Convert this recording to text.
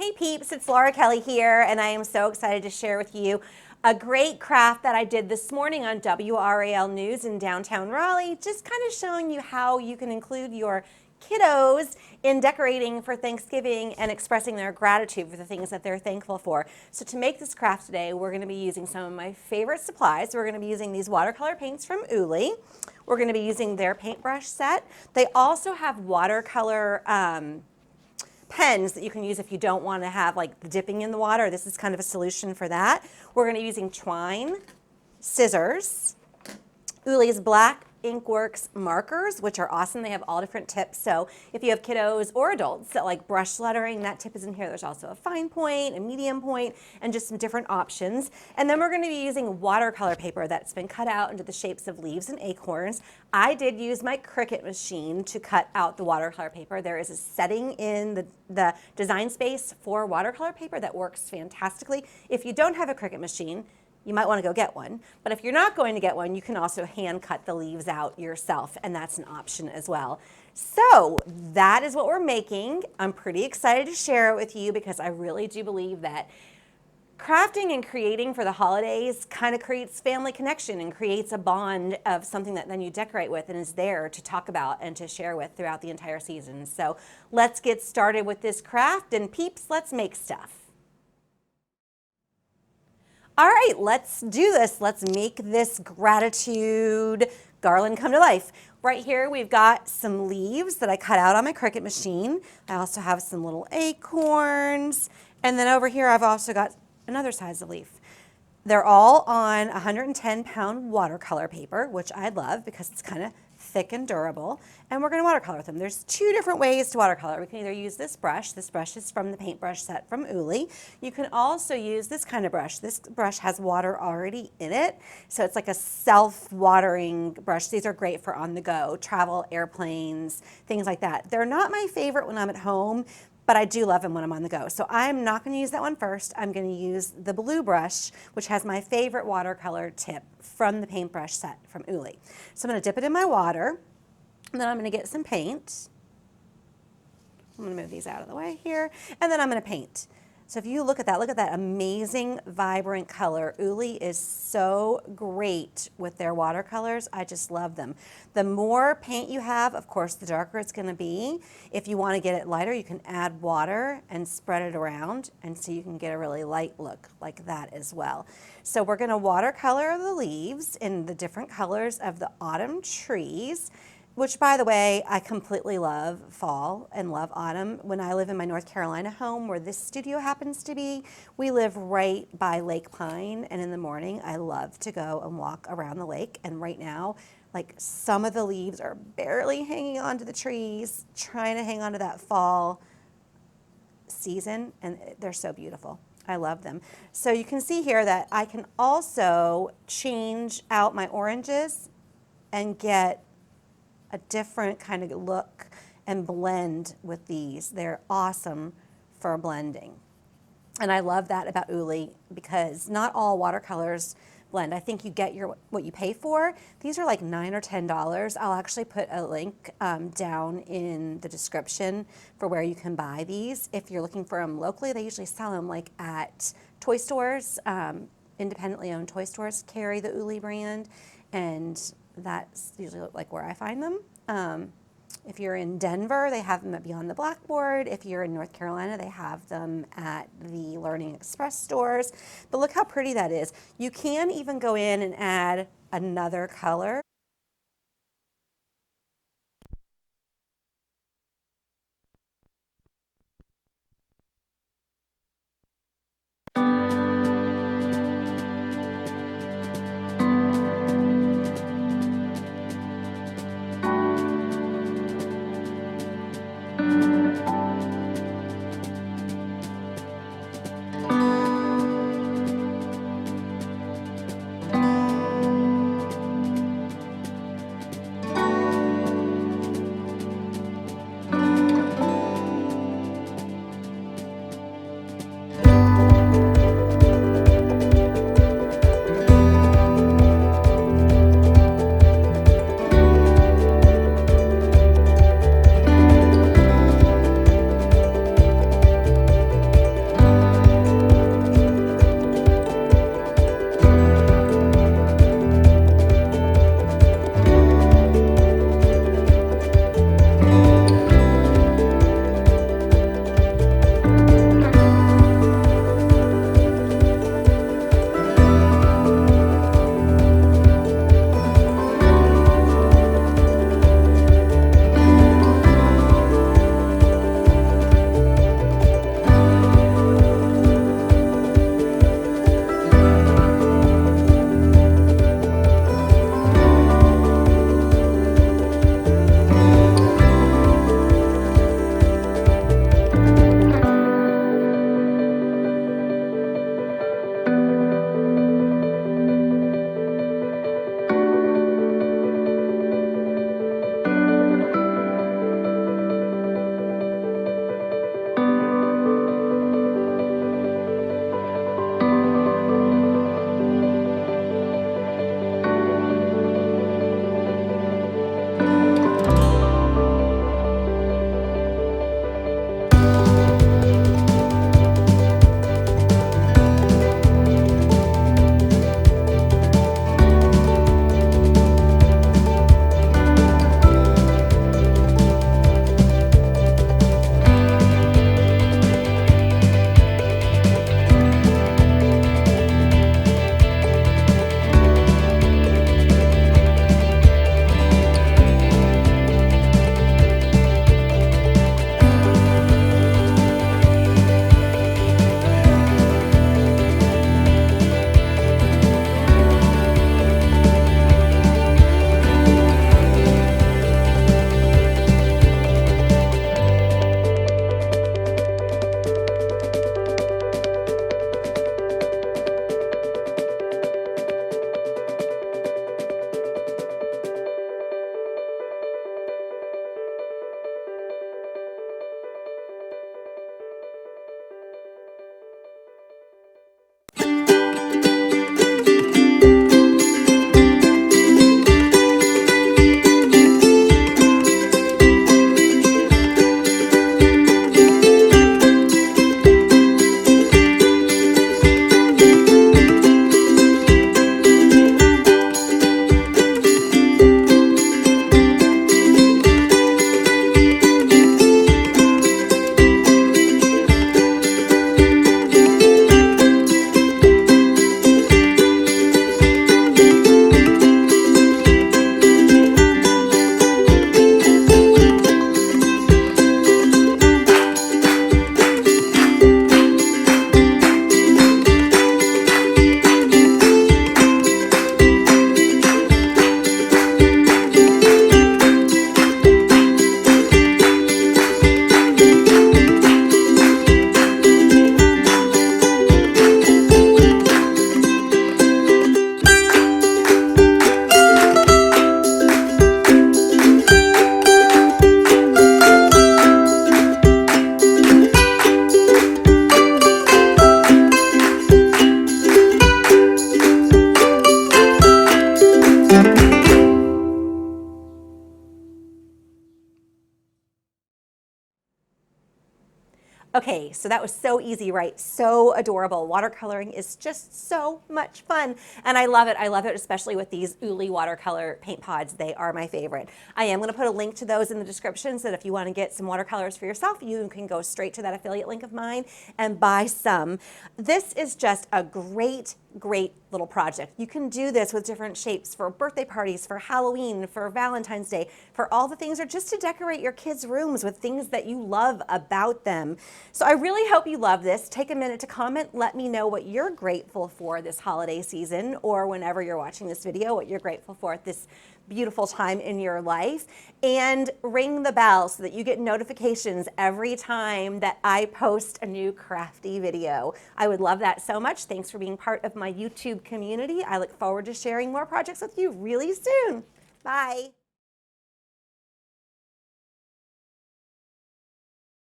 Hey peeps, it's Laura Kelly here, and I am so excited to share with you a great craft that I did this morning on WRAL News in downtown Raleigh, just kind of showing you how you can include your kiddos in decorating for Thanksgiving and expressing their gratitude for the things that they're thankful for. So to make this craft today, we're going to be using some of my favorite supplies. We're going to be using these watercolor paints from Uli. We're going to be using their paintbrush set. They also have watercolor pens that you can use if you don't want to have like the dipping in the water. This is kind of a solution for that. We're going to be using twine, scissors, Uli's Black Inkworks markers, which are awesome. They have all different tips. So if you have kiddos or adults that like brush lettering, that tip is in here. There's also a fine point, a medium point, and just some different options. And then we're going to be using watercolor paper that's been cut out into the shapes of leaves and acorns. I did use my Cricut machine to cut out the watercolor paper. There is a setting in the design space for watercolor paper that works fantastically. If you don't have a Cricut machine, you might want to go get one. But if you're not going to get one, you can also hand cut the leaves out yourself, and that's an option as well. So that is what we're making. I'm pretty excited to share it with you because I really do believe that crafting and creating for the holidays kind of creates family connection and creates a bond of something that then you decorate with and is there to talk about and to share with throughout the entire season. So let's get started with this craft, and peeps, let's make stuff. All right, let's do this. Let's make this gratitude garland come to life. Right here, we've got some leaves that I cut out on my Cricut machine. I also have some little acorns. And then over here, I've also got another size of leaf. They're all on 110-pound watercolor paper, which I love because it's kind of thick and durable. And we're going to watercolor with them. There's two different ways to watercolor. We can either use this brush. This brush is from the paintbrush set from Uli. You can also use this kind of brush. This brush has water already in it, so it's like a self-watering brush. These are great for on the go, travel, airplanes, things like that. They're not my favorite when I'm at home, but I do love them when I'm on the go. So I'm not going to use that one first. I'm going to use the blue brush, which has my favorite watercolor tip from the paintbrush set from Uli. So I'm going to dip it in my water, and then I'm going to get some paint. I'm going to move these out of the way here, and then I'm going to paint. So if you look at that amazing, vibrant color. Uli is so great with their watercolors. I just love them. The more paint you have, of course, the darker it's going to be. If you want to get it lighter, you can add water and spread it around, and so you can get a really light look like that as well. So we're going to watercolor the leaves in the different colors of the autumn trees, which, by the way, I completely love fall and love autumn. When I live in my North Carolina home, where this studio happens to be, we live right by Lake Pine, and in the morning I love to go and walk around the lake. And right now, like, some of the leaves are barely hanging onto the trees, trying to hang on to that fall season, and they're so beautiful. I love them. So you can see here that I can also change out my oranges and get a different kind of look and blend with these. They're awesome for blending. And I love that about Uli because not all watercolors blend. I think you get what you pay for. These are like $9 or $10. I'll actually put a link down in the description for where you can buy these. If you're looking for them locally, they usually sell them like at toy stores. Independently owned toy stores carry the Uli brand, and that's usually like where I find them. If you're in Denver, they have them at Beyond the Blackboard. If you're in North Carolina, they have them at the Learning Express stores. But look how pretty that is. You can even go in and add another color. Okay, so that was so easy, right? So adorable. Watercoloring is just so much fun. And I love it. I love it, especially with these Uli watercolor paint pods. They are my favorite. I am going to put a link to those in the description so that if you want to get some watercolors for yourself, you can go straight to that affiliate link of mine and buy some. This is just a great little project. You can do this with different shapes for birthday parties, for Halloween, for Valentine's Day, for all the things, or just to decorate your kids' rooms with things that you love about them. So I really hope you love this. Take a minute to comment. Let me know what you're grateful for this holiday season, or whenever you're watching this video, what you're grateful for at this beautiful time in your life, and ring the bell so that you get notifications every time that I post a new crafty video. I would love that so much. Thanks for being part of my YouTube community. I look forward to sharing more projects with you really soon. Bye.